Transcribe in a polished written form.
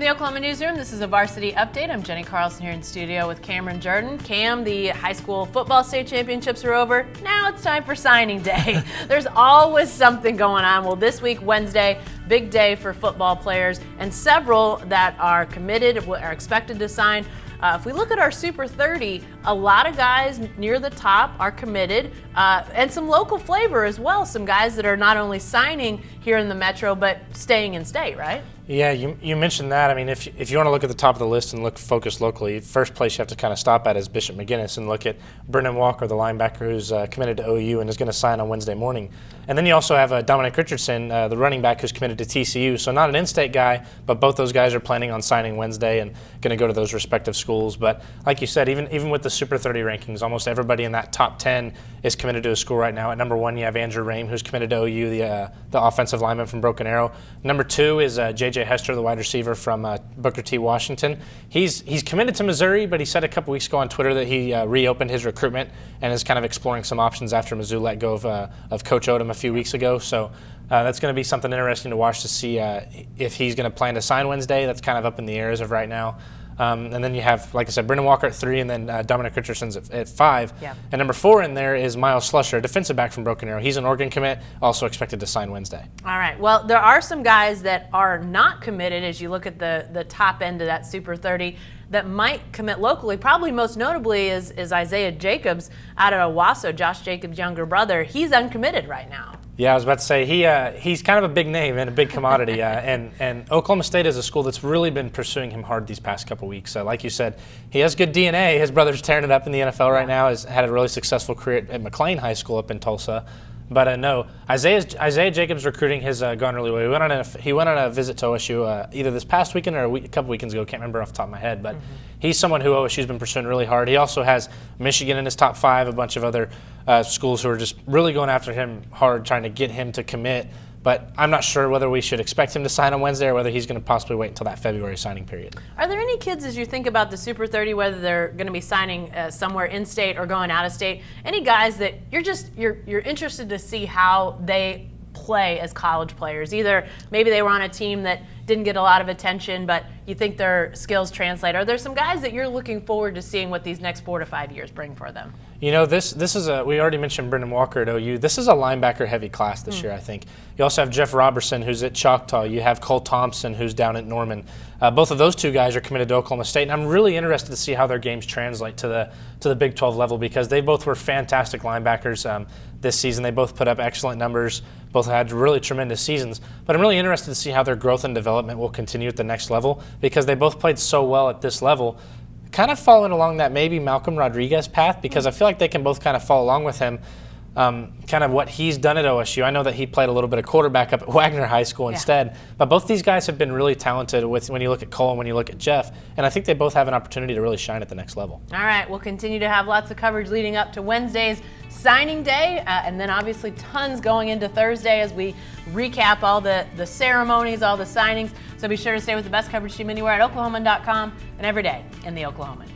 From the Oklahoma Newsroom, this is a Varsity Update. I'm Jenni Carlson here in studio with Cameron Jourdan. Cam, the high school football state championships are over. Now it's time for signing day. There's always something going on. Well, this week, Wednesday, big day for football players, and several that are committed are expected to sign. If we look at our Super 30, a lot of guys near the top are committed, and some local flavor as well. Some guys that are not only signing here in the Metro, but staying in state, right? Yeah, you mentioned that. I mean, if you want to look at the top of the list and look focused locally, first place you have to kind of stop at is Bishop McGinnis and look at Brennan Walker, the linebacker who's committed to OU and is going to sign on Wednesday morning. And then you also have Dominic Richardson, the running back who's committed to TCU. So not an in-state guy, but both those guys are planning on signing Wednesday and going to go to those respective schools. But like you said, even with the Super 30 rankings, almost everybody in that top 10 is committed to a school right now. At number 1, you have Andrew Rame, who's committed to OU, the offensive lineman from Broken Arrow. Number 2 is J.J. Hester, the wide receiver from Booker T. Washington. He's committed to Missouri, but he said a couple weeks ago on Twitter that he reopened his recruitment and is kind of exploring some options after Mizzou let go of Coach Odom a few weeks ago. So that's going to be something interesting to watch to see if he's going to plan to sign Wednesday. That's kind of up in the air as of right now. And then you have, like I said, Brendan Walker at 3, and then Dominic Richardson's at 5. Yeah. And number 4 in there is Miles Slusher, a defensive back from Broken Arrow. He's an Oregon commit, also expected to sign Wednesday. All right. Well, there are some guys that are not committed as you look at the top end of that Super 30 that might commit locally. Probably most notably is Isaiah Jacobs out of Owasso, Josh Jacobs' younger brother. He's uncommitted right now. Yeah, I was about to say he's kind of a big name and a big commodity, and Oklahoma State is a school that's really been pursuing him hard these past couple weeks. Like you said, he has good DNA. His brother's tearing it up in the NFL right now. Has had a really successful career at McLean High School up in Tulsa. But no, Isaiah Jacobs recruiting has gone really well. He went on a visit to OSU either this past weekend or a couple weekends ago. Can't remember off the top of my head, but he's someone who OSU's been pursuing really hard. He also has Michigan in his top 5, a bunch of other schools who are just really going after him hard, trying to get him to commit. But I'm not sure whether we should expect him to sign on Wednesday or whether he's going to possibly wait until that February signing period. Are there any kids, as you think about the Super 30, whether they're going to be signing somewhere in state or going out of state, any guys that you're interested to see how they play as college players? Either maybe they were on a team that didn't get a lot of attention, but you think their skills translate. Are there some guys that you're looking forward to seeing what these next 4 to 5 years bring for them? You know, this is we already mentioned Brendan Walker at OU. This is a linebacker-heavy class this year, I think. You also have Jeff Robertson, who's at Choctaw. You have Cole Thompson, who's down at Norman. Both of those two guys are committed to Oklahoma State, and I'm really interested to see how their games translate to the Big 12 level because they both were fantastic linebackers this season. They both put up excellent numbers. Both had really tremendous seasons. But I'm really interested to see how their growth and development will continue at the next level because they both played so well at this level. Kind of following along that maybe Malcolm Rodriguez path because I feel like they can both kind of follow along with him, kind of what he's done at OSU. I know that he played a little bit of quarterback up at Wagner High School instead, but both these guys have been really talented when you look at Cole and when you look at Jeff, and I think they both have an opportunity to really shine at the next level. All right, we'll continue to have lots of coverage leading up to Wednesday's signing day, and then obviously tons going into Thursday as we recap all the ceremonies, all the signings. So be sure to stay with the best coverage team anywhere at oklahoman.com and every day in the Oklahoman.